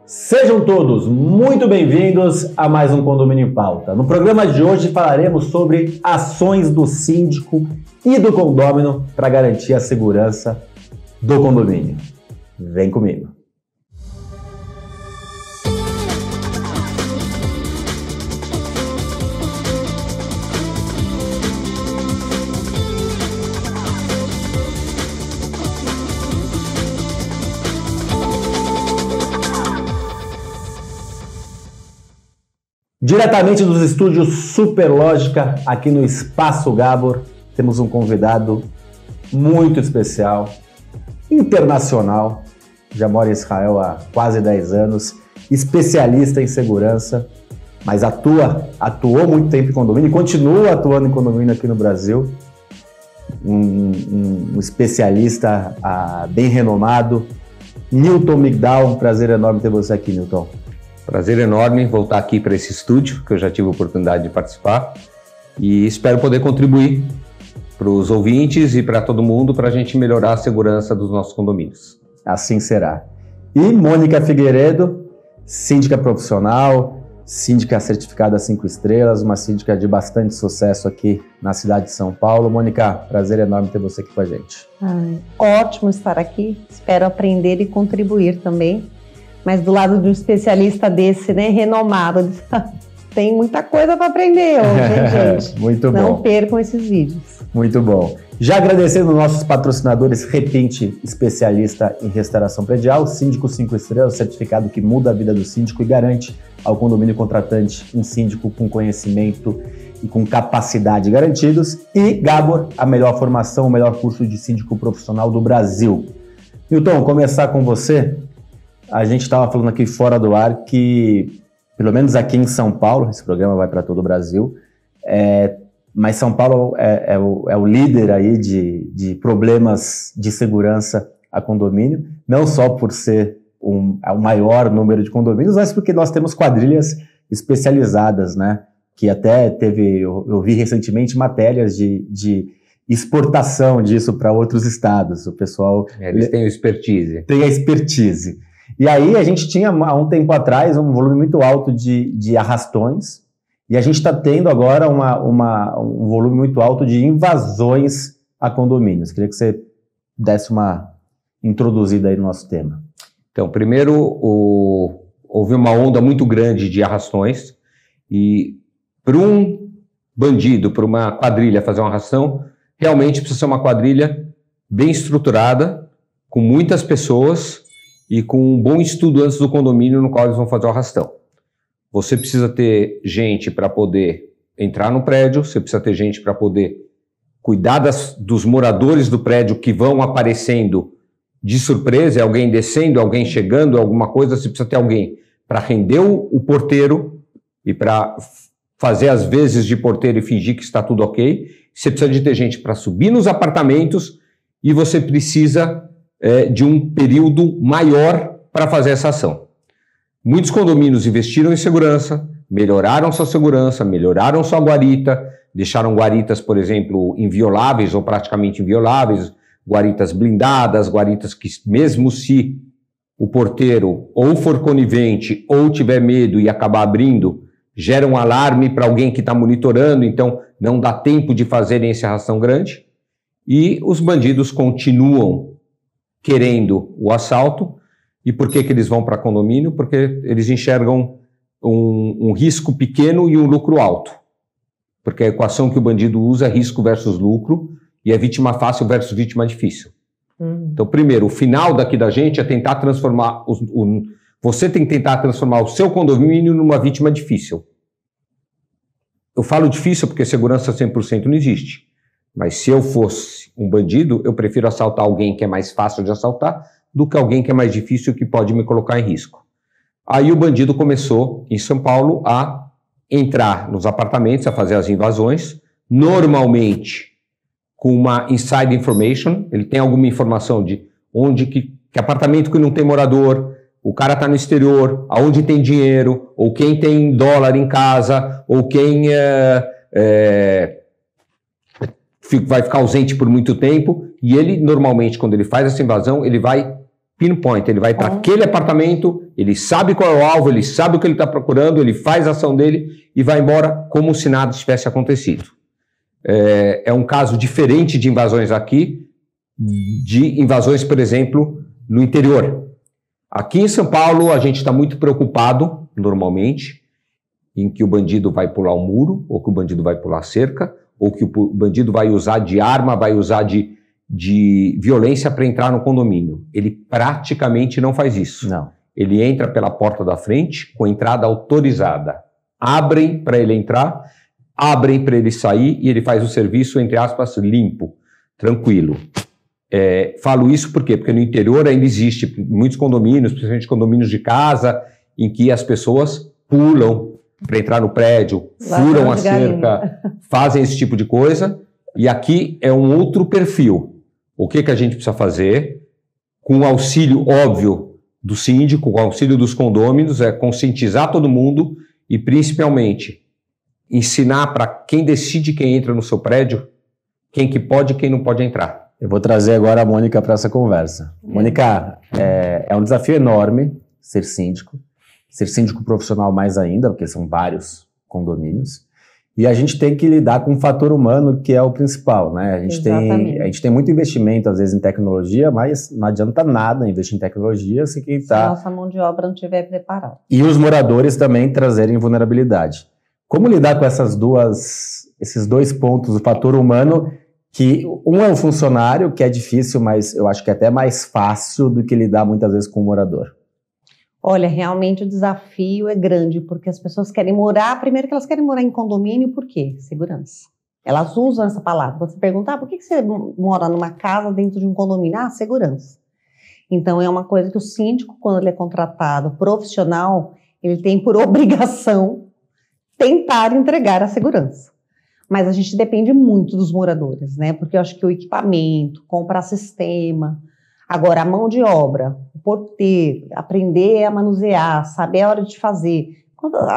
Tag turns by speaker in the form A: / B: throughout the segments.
A: Sejam todos muito bem-vindos a mais um Condomínio em Pauta. No programa de hoje falaremos sobre ações do síndico e do condômino para garantir a segurança do condomínio. Vem comigo. Diretamente dos estúdios Superlógica, aqui no Espaço Gabor, temos um convidado muito especial, internacional, já mora em Israel há quase 10 anos, especialista em segurança, mas atuou muito tempo em condomínio e continua atuando em condomínio aqui no Brasil. Um especialista bem renomado, Nilton Migdal. Um prazer enorme ter você aqui, Nilton.
B: Prazer enorme voltar aqui para esse estúdio, que eu já tive a oportunidade de participar, e espero poder contribuir para os ouvintes e para todo mundo para a gente melhorar a segurança dos nossos condomínios.
A: Assim será. E Mônica Figueiredo, síndica profissional, síndica certificada 5 estrelas, uma síndica de bastante sucesso aqui na cidade de São Paulo. Mônica, prazer enorme ter você aqui com a gente.
C: Ótimo estar aqui, espero aprender e contribuir também. Mas do lado de um especialista desse, né, renomado, tem muita coisa para aprender hoje, hein, gente?
A: Muito bom.
C: Não percam esses vídeos.
A: Muito bom. Já agradecendo nossos patrocinadores, Repinte, especialista em restauração predial, Síndico 5 estrelas, certificado que muda a vida do síndico e garante ao condomínio contratante um síndico com conhecimento e com capacidade garantidos. E Gabor, a melhor formação, o melhor curso de síndico profissional do Brasil. Nilton, começar com você. A gente estava falando aqui fora do ar que, pelo menos aqui em São Paulo, esse programa vai para todo o Brasil, mas São Paulo é o líder aí de problemas de segurança a condomínio, não só por ser o maior número de condomínios, mas porque nós temos quadrilhas especializadas, né? Que até eu vi recentemente matérias de exportação disso para outros estados. O pessoal...
B: Eles têm expertise.
A: Tem a expertise. E aí a gente tinha, há um tempo atrás, um volume muito alto de arrastões, e a gente está tendo agora um volume muito alto de invasões a condomínios. Queria que você desse uma introduzida aí no nosso tema.
B: Então, primeiro, houve uma onda muito grande de arrastões, e para um bandido, para uma quadrilha fazer uma arrastão, realmente precisa ser uma quadrilha bem estruturada, com muitas pessoas, e com um bom estudo antes do condomínio no qual eles vão fazer o arrastão. Você precisa ter gente para poder entrar no prédio, você precisa ter gente para poder cuidar dos moradores do prédio que vão aparecendo de surpresa, é alguém descendo, alguém chegando, alguma coisa, você precisa ter alguém para render o porteiro e para fazer as vezes de porteiro e fingir que está tudo ok. Você precisa de ter gente para subir nos apartamentos e você precisa de um período maior para fazer essa ação. Muitos condomínios investiram em segurança, melhoraram sua segurança, melhoraram sua guarita, deixaram guaritas, por exemplo, invioláveis ou praticamente invioláveis, guaritas blindadas, guaritas que, mesmo se o porteiro ou for conivente ou tiver medo e acabar abrindo, gera um alarme para alguém que está monitorando, então não dá tempo de fazerem essa arrastão grande. E os bandidos continuam querendo o assalto. E por que eles vão para condomínio? Porque eles enxergam um risco pequeno e um lucro alto. Porque a equação que o bandido usa é risco versus lucro, e é vítima fácil versus vítima difícil. Então, primeiro, o final daqui da gente é tentar transformar... Você tem que tentar transformar o seu condomínio numa vítima difícil. Eu falo difícil porque segurança 100% não existe. Mas se eu fosse um bandido, eu prefiro assaltar alguém que é mais fácil de assaltar do que alguém que é mais difícil, que pode me colocar em risco. Aí o bandido começou, em São Paulo, a entrar nos apartamentos, a fazer as invasões, normalmente com uma inside information. Ele tem alguma informação de onde que apartamento que não tem morador, o cara está no exterior, aonde tem dinheiro, ou quem tem dólar em casa, ou quem vai ficar ausente por muito tempo. E ele, normalmente, quando ele faz essa invasão, ele vai pinpoint, ele vai para aquele apartamento, ele sabe qual é o alvo, ele sabe o que ele está procurando, ele faz a ação dele e vai embora como se nada tivesse acontecido. É um caso diferente de invasões aqui, de invasões, por exemplo, no interior. Aqui em São Paulo, a gente está muito preocupado, normalmente, em que o bandido vai pular um muro, ou que o bandido vai pular cerca, ou que o bandido vai usar de arma, vai usar de violência para entrar no condomínio. Ele praticamente não faz isso.
A: Não.
B: Ele entra pela porta da frente com entrada autorizada. Abrem para ele entrar, abrem para ele sair e ele faz o serviço, entre aspas, limpo, tranquilo. Falo isso por quê? Porque no interior ainda existe muitos condomínios, principalmente condomínios de casa, em que as pessoas pulam para entrar no prédio, furam a cerca, fazem esse tipo de coisa. E aqui é um outro perfil. O que a gente precisa fazer? Com o auxílio óbvio do síndico, com o auxílio dos condôminos, é conscientizar todo mundo e, principalmente, ensinar para quem decide quem entra no seu prédio, quem que pode e quem não pode entrar.
A: Eu vou trazer agora a Mônica para essa conversa. Mônica, é um desafio enorme ser síndico profissional mais ainda, porque são vários condomínios. E a gente tem que lidar com o fator humano, que é o principal, né? A gente tem muito investimento, às vezes, em tecnologia, mas não adianta nada investir em tecnologia se quem está...
C: Se a nossa mão de obra não estiver preparada.
A: E os moradores também trazerem vulnerabilidade. Como lidar com esses dois pontos, o fator humano, que um é um funcionário, que é difícil, mas eu acho que é até mais fácil do que lidar muitas vezes com o morador.
C: Olha, realmente o desafio é grande, porque as pessoas querem morar, primeiro que elas querem morar em condomínio, por quê? Segurança. Elas usam essa palavra. Você pergunta, por que você mora numa casa dentro de um condomínio? Ah, segurança. Então é uma coisa que o síndico, quando ele é contratado profissional, ele tem por obrigação tentar entregar a segurança. Mas a gente depende muito dos moradores, né? Porque eu acho que o equipamento, comprar sistema, agora a mão de obra, porteiro, aprender a manusear, saber a hora de fazer.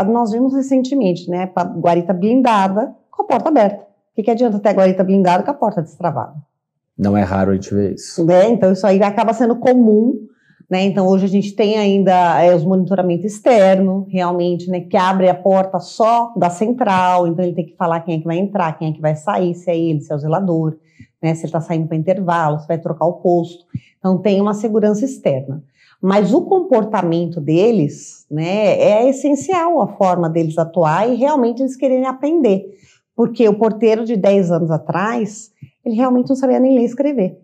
C: Nós vimos recentemente, né, a guarita blindada com a porta aberta. O que adianta ter a guarita blindada com a porta destravada?
A: Não é raro a gente ver isso.
C: Então isso aí acaba sendo comum, né? Então hoje a gente tem ainda os monitoramento externo, realmente, né, que abre a porta só da central, então ele tem que falar quem é que vai entrar, quem é que vai sair, se é ele, se é o zelador, né, se ele está saindo para intervalo, se vai trocar o posto. Então tem uma segurança externa. Mas o comportamento deles, né, é essencial, a forma deles atuar e realmente eles quererem aprender. Porque o porteiro de 10 anos atrás, ele realmente não sabia nem ler e escrever.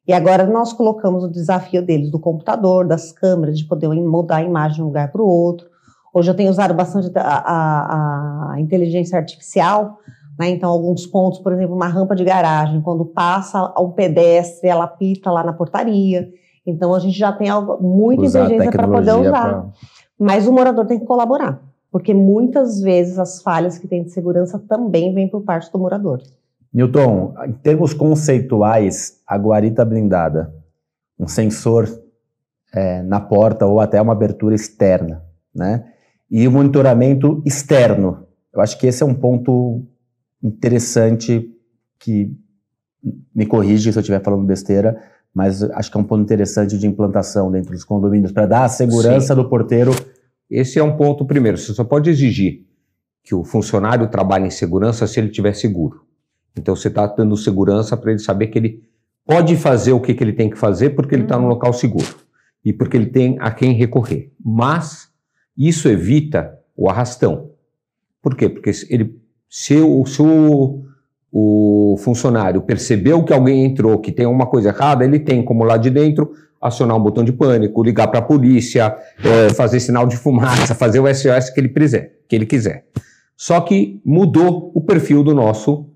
C: E agora nós colocamos o desafio deles do computador, das câmeras, de poder mudar a imagem de um lugar para o outro. Hoje eu tenho usado bastante a inteligência artificial, né? Então alguns pontos, por exemplo, uma rampa de garagem, quando passa um pedestre, ela apita lá na portaria. Então a gente já tem muita inteligência para poder usar. Mas o morador tem que colaborar, porque muitas vezes as falhas que tem de segurança também vêm por parte do morador.
A: Newton, em termos conceituais, a guarita blindada, um sensor na porta ou até uma abertura externa, né? E o monitoramento externo. Eu acho que esse é um ponto interessante, que me corrige se eu estiver falando besteira, mas acho que é um ponto interessante de implantação dentro dos condomínios, para dar a segurança do porteiro.
B: Esse é um ponto primeiro. Você só pode exigir que o funcionário trabalhe em segurança se ele estiver seguro. Então você está dando segurança para ele saber que ele pode fazer o que ele tem que fazer porque ele está num local seguro e porque ele tem a quem recorrer. Mas isso evita o arrastão. Por quê? Porque se o funcionário percebeu que alguém entrou, que tem alguma coisa errada, ele tem como lá de dentro acionar um botão de pânico, ligar para a polícia, fazer sinal de fumaça, fazer o SOS que ele quiser. Só que mudou o perfil do nosso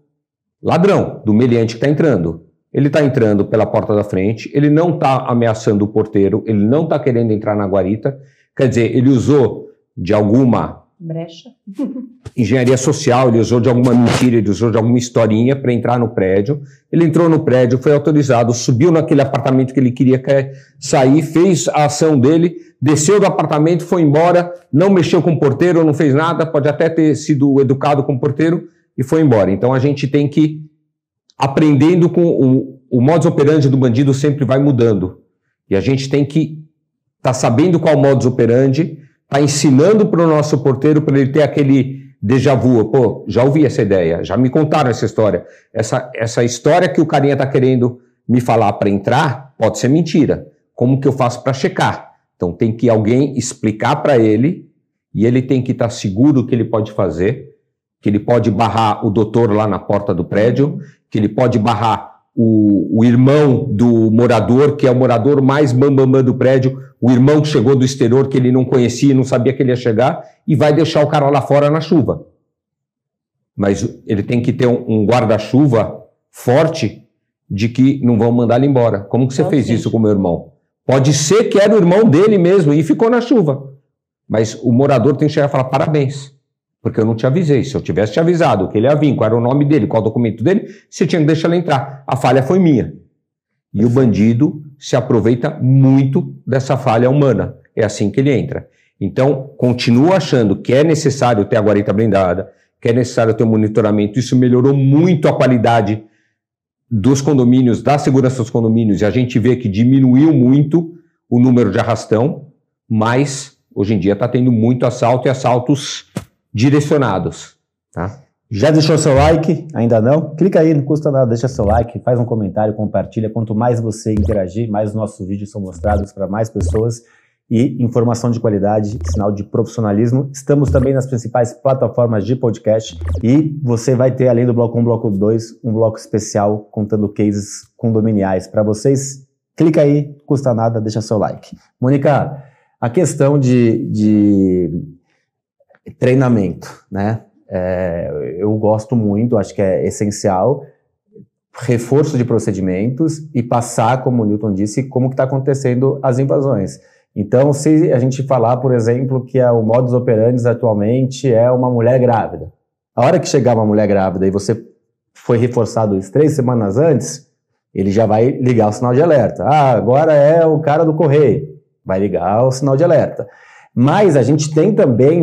B: ladrão, do meliante que está entrando. Ele está entrando pela porta da frente, ele não está ameaçando o porteiro, ele não está querendo entrar na guarita, quer dizer, ele usou de alguma
C: brecha,
B: engenharia social, ele usou de alguma mentira, ele usou de alguma historinha para entrar no prédio. Ele entrou no prédio, foi autorizado, subiu naquele apartamento que ele queria sair, fez a ação dele, desceu do apartamento, foi embora, não mexeu com o porteiro, não fez nada, pode até ter sido educado com o porteiro e foi embora. Então a gente tem que, aprendendo com o modus operandi do bandido sempre vai mudando. E a gente tem que estar sabendo qual modus operandi, tá ensinando para o nosso porteiro para ele ter aquele déjà vu. Pô, já ouvi essa ideia, já me contaram essa história. Essa história que o carinha está querendo me falar para entrar pode ser mentira. Como que eu faço para checar? Então tem que alguém explicar para ele e ele tem que estar seguro que ele pode fazer, que ele pode barrar o doutor lá na porta do prédio, que ele pode barrar o irmão do morador, que é o morador mais bambambam do prédio, o irmão que chegou do exterior, que ele não conhecia, não sabia que ele ia chegar, e vai deixar o cara lá fora na chuva. Mas ele tem que ter um guarda-chuva forte de que não vão mandar ele embora. Como que você fez isso com o meu irmão? Pode ser que era o irmão dele mesmo e ficou na chuva. Mas o morador tem que chegar e falar parabéns, porque eu não te avisei. Se eu tivesse te avisado que ele ia vir, qual era o nome dele, qual o documento dele, você tinha que deixar ele entrar. A falha foi minha. E o bandido se aproveita muito dessa falha humana. É assim que ele entra. Então, continua achando que é necessário ter a guarita blindada, que é necessário ter um monitoramento. Isso melhorou muito a qualidade dos condomínios, da segurança dos condomínios, e a gente vê que diminuiu muito o número de arrastão, mas hoje em dia está tendo muito assalto e assaltos direcionados. Tá?
A: Já deixou seu like? Ainda não? Clica aí, não custa nada, deixa seu like, faz um comentário, compartilha. Quanto mais você interagir, mais nossos vídeos são mostrados para mais pessoas. E informação de qualidade, sinal de profissionalismo. Estamos também nas principais plataformas de podcast e você vai ter, além do bloco 1, bloco 2, um bloco especial contando cases condominiais para vocês. Clica aí, custa nada, deixa seu like. Mônica, a questão de treinamento, né? Eu gosto muito, acho que é essencial, reforço de procedimentos e passar, como o Newton disse, como que está acontecendo as invasões. Então, se a gente falar, por exemplo, que o modus operandi atualmente é uma mulher grávida. A hora que chegar uma mulher grávida e você foi reforçado isso 3 semanas antes, ele já vai ligar o sinal de alerta. Agora é o cara do correio. Vai ligar o sinal de alerta. Mas a gente tem também,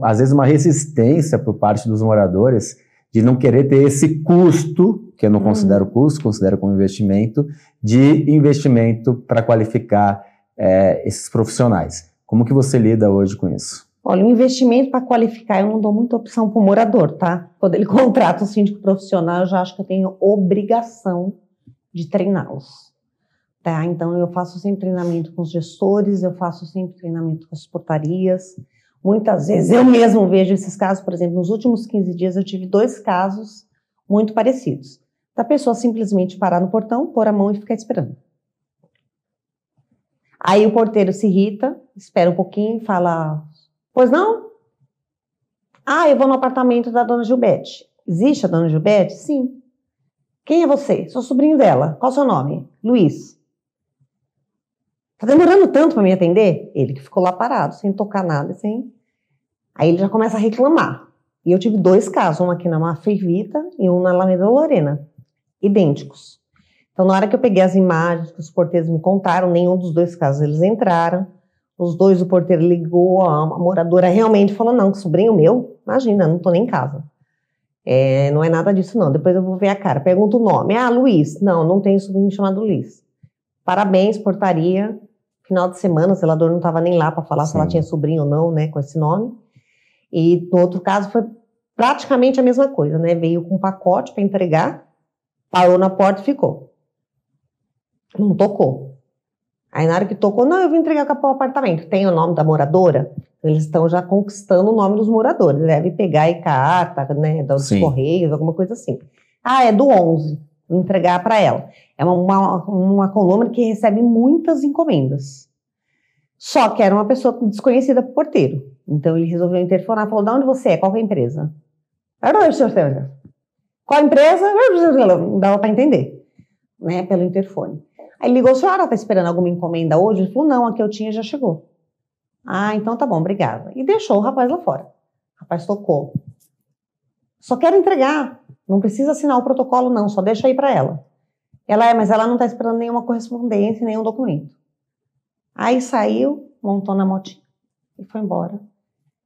A: às vezes, uma resistência por parte dos moradores de não querer ter esse custo, que eu não considero custo, considero como investimento, de investimento para qualificar esses profissionais. Como que você lida hoje com isso?
C: Olha, o investimento para qualificar, eu não dou muita opção para o morador, tá? Quando ele contrata um síndico profissional, eu já acho que eu tenho obrigação de treiná-los, tá? Então, eu faço sempre treinamento com os gestores, eu faço sempre treinamento com as portarias. Muitas vezes eu mesmo vejo esses casos, por exemplo, nos últimos 15 dias eu tive 2 casos muito parecidos. Da pessoa simplesmente parar no portão, pôr a mão e ficar esperando. Aí o porteiro se irrita, espera um pouquinho e fala, pois não? Eu vou no apartamento da dona Gilberte. Existe a dona Gilberte? Sim. Quem é você? Sou sobrinho dela. Qual o seu nome? Luiz. Tá demorando tanto para me atender? Ele que ficou lá parado, sem tocar nada, sem... Aí ele já começa a reclamar. E eu tive 2 casos, um aqui na Mafra e Vita e um na Alameda Lorena, idênticos. Então, na hora que eu peguei as imagens que os porteiros me contaram, nenhum dos 2 casos eles entraram. Os 2, o porteiro ligou, a moradora realmente falou, não, que sobrinho meu, imagina, não tô nem em casa. Não é nada disso, não. Depois eu vou ver a cara. Pergunta o nome. Luiz. Não tenho sobrinho chamado Luiz. Parabéns, portaria. Final de semana, o zelador não estava nem lá para falar se ela tinha sobrinho ou não, né, com esse nome. E no outro caso foi praticamente a mesma coisa, né? Veio com um pacote para entregar, parou na porta e ficou. Não tocou. Aí na hora que tocou, não, eu vim entregar para o apartamento. Tem o nome da moradora? Eles estão já conquistando o nome dos moradores. Deve pegar aí carta, né, dos correios, alguma coisa assim. É do 11. Vou entregar para ela. É uma condômina que recebe muitas encomendas. Só que era uma pessoa desconhecida para o porteiro. Então ele resolveu interfonar, falou, de onde você é? Qual que é a empresa? Qual a empresa? Não dava para entender, né, pelo interfone. Aí ele ligou, a senhora está esperando alguma encomenda hoje? Ele falou, não, a que eu tinha já chegou. Então tá bom, obrigada. E deixou o rapaz lá fora. O rapaz tocou. Só quero entregar. Não precisa assinar o protocolo, não. Só deixa aí para ela. Mas ela não está esperando nenhuma correspondência, nenhum documento. Aí saiu, montou na motinha e foi embora,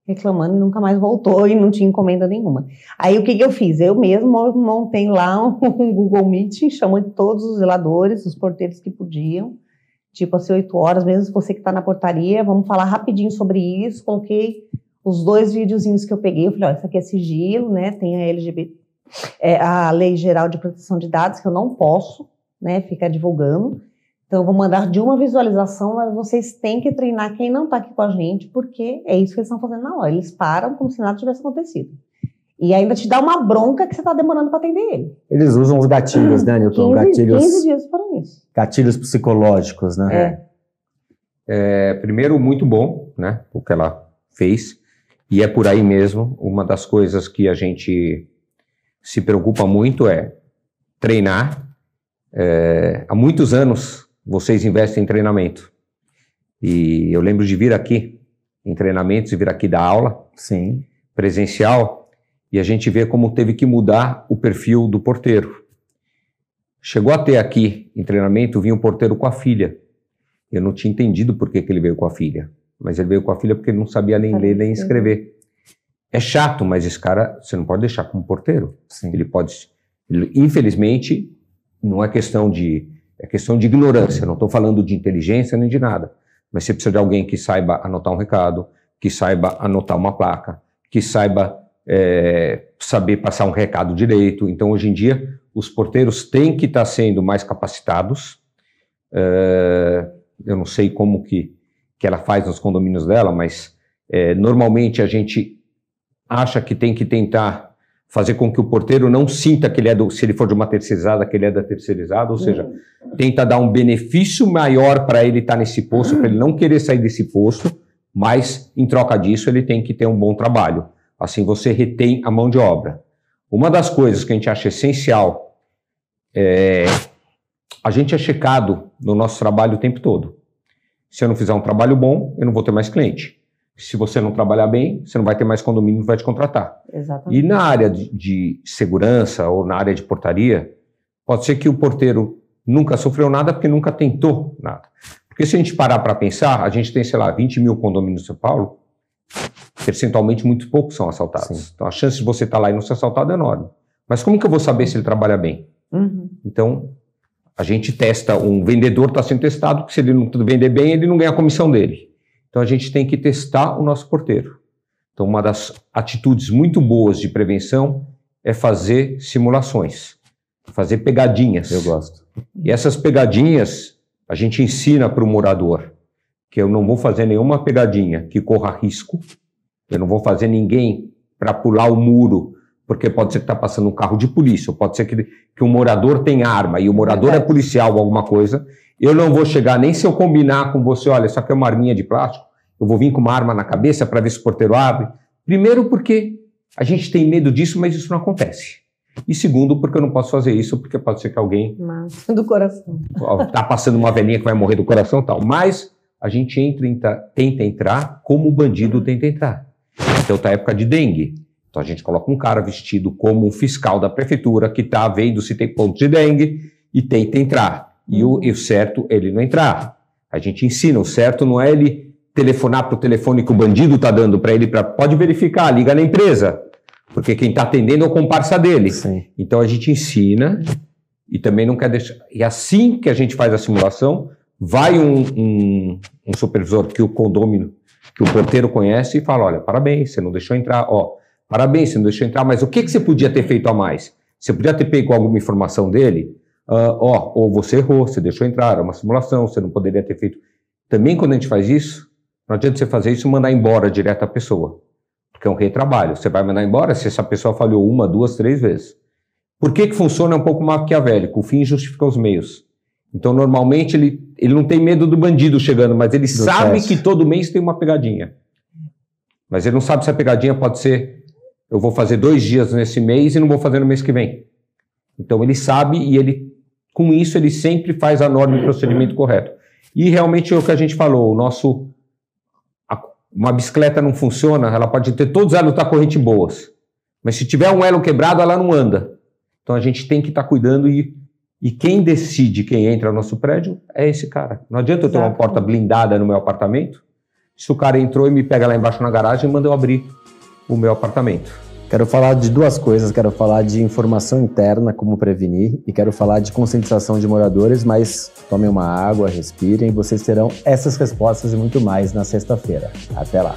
C: reclamando, e nunca mais voltou e não tinha encomenda nenhuma. Aí o que eu fiz? Eu mesmo montei lá um Google Meet, chamando todos os zeladores, os porteiros que podiam, tipo assim, 8 horas, mesmo você que está na portaria, vamos falar rapidinho sobre isso. Coloquei os 2 videozinhos que eu peguei, eu falei, ó, isso aqui é sigilo, né, tem a LGBT, a Lei Geral de Proteção de Dados, que eu não posso, né, ficar divulgando. Então, eu vou mandar de uma visualização, mas vocês têm que treinar quem não está aqui com a gente, porque é isso que eles estão fazendo na hora. Eles param como se nada tivesse acontecido. E ainda te dá uma bronca que você está demorando para atender ele.
A: Eles usam os gatilhos, né, Newton?
C: 15 dias para isso.
A: Gatilhos psicológicos, né?
B: Primeiro, muito bom, né, o que ela fez. E é por aí mesmo. Uma das coisas que a gente se preocupa muito é treinar. Há muitos anos vocês investem em treinamento. E eu lembro de vir aqui em treinamentos e vir aqui dar aula.
A: Sim.
B: Presencial. E a gente vê como teve que mudar o perfil do porteiro. Chegou a ter aqui, em treinamento, vinha o porteiro com a filha. Eu não tinha entendido por que ele veio com a filha. Mas ele veio com a filha porque ele não sabia nem ler, nem escrever. É chato, mas esse cara, você não pode deixar como porteiro.
A: Sim.
B: Infelizmente, não é questão de... É questão de ignorância. Não estou falando de inteligência nem de nada. Mas você precisa de alguém que saiba anotar um recado, que saiba anotar uma placa, que saiba... saber passar um recado direito. Então, hoje em dia, os porteiros têm que estar sendo mais capacitados. Eu não sei como que ela faz nos condomínios dela, mas normalmente a gente acha que tem que tentar fazer com que o porteiro não sinta que ele é se ele for de uma terceirizada, que ele é da terceirizada, ou seja, tenta dar um benefício maior para ele estar nesse posto, para ele não querer sair desse posto, mas, em troca disso, ele tem que ter um bom trabalho. Assim você retém a mão de obra. Uma das coisas que a gente acha essencial a gente é checado no nosso trabalho o tempo todo. Se eu não fizer um trabalho bom, eu não vou ter mais cliente. Se você não trabalhar bem, você não vai ter mais condomínio que vai te contratar.
C: Exatamente.
B: E na área de segurança ou na área de portaria, pode ser que o porteiro nunca sofreu nada porque nunca tentou nada. Porque se a gente parar para pensar, a gente tem, sei lá, 20 mil condomínios em São Paulo, percentualmente muito poucos são assaltados.
A: Sim.
B: Então a chance de você estar lá e não ser assaltado é enorme. Mas como que eu vou saber se ele trabalha bem? Então a gente testa, um vendedor está sendo testado, porque se ele não vender bem, ele não ganha a comissão dele. Então a gente tem que testar o nosso porteiro. Então uma das atitudes muito boas de prevenção é fazer simulações, fazer pegadinhas.
A: Eu gosto.
B: E essas pegadinhas a gente ensina para o morador que eu não vou fazer nenhuma pegadinha que corra risco. Eu não vou fazer ninguém para pular o muro, porque pode ser que está passando um carro de polícia, ou pode ser que um morador tem arma e o morador é policial ou alguma coisa. Eu não vou chegar, nem se eu combinar com você, olha, isso aqui é uma arminha de plástico, eu vou vir com uma arma na cabeça para ver se o porteiro abre. Primeiro porque a gente tem medo disso, mas isso não acontece. E segundo, porque eu não posso fazer isso, porque pode ser que alguém...
C: do coração.
B: Está passando uma velhinha que vai morrer do coração e tal. Mas a gente tenta entrar como o bandido tenta entrar. Então tá a época de dengue. Então a gente coloca um cara vestido como um fiscal da prefeitura que está vendo se tem ponto de dengue e tenta entrar. E o certo é ele não entrar. A gente ensina, o certo não é ele telefonar para o telefone que o bandido está dando para ele, pode verificar, liga na empresa, porque quem está atendendo é o comparsa dele.
A: Sim.
B: Então a gente ensina e também não quer deixar... E assim que a gente faz a simulação, vai um supervisor que o condômino, que o porteiro conhece e fala, olha, parabéns, você não deixou entrar, parabéns, você não deixou entrar, mas o que você podia ter feito a mais? Você podia ter pego alguma informação dele? Ou você errou, você deixou entrar, é uma simulação, você não poderia ter feito. Também quando a gente faz isso, não adianta você fazer isso e mandar embora direto a pessoa, porque é um retrabalho. Você vai mandar embora se essa pessoa falhou 1, 2, 3 vezes. Por que funciona um pouco maquiavélico? O fim justifica os meios. Então, normalmente, ele não tem medo do bandido chegando, mas ele sabe que todo mês tem uma pegadinha. Mas ele não sabe se a pegadinha pode ser, eu vou fazer 2 dias nesse mês e não vou fazer no mês que vem. Então, ele sabe e com isso, ele sempre faz a norma e o procedimento correto. E realmente é o que a gente falou, uma bicicleta não funciona, ela pode ter todos os elos da corrente boas, mas se tiver um elo quebrado, ela não anda. Então a gente tem que estar cuidando e quem decide quem entra no nosso prédio é esse cara. Não adianta eu ter uma porta blindada no meu apartamento, se o cara entrou e me pega lá embaixo na garagem e manda eu abrir o meu apartamento.
A: Quero falar de duas coisas, quero falar de informação interna, como prevenir, e quero falar de conscientização de moradores, mas tomem uma água, respirem, vocês terão essas respostas e muito mais na sexta-feira. Até lá!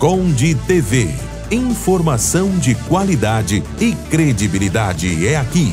D: Conde TV. Informação de qualidade e credibilidade é aqui.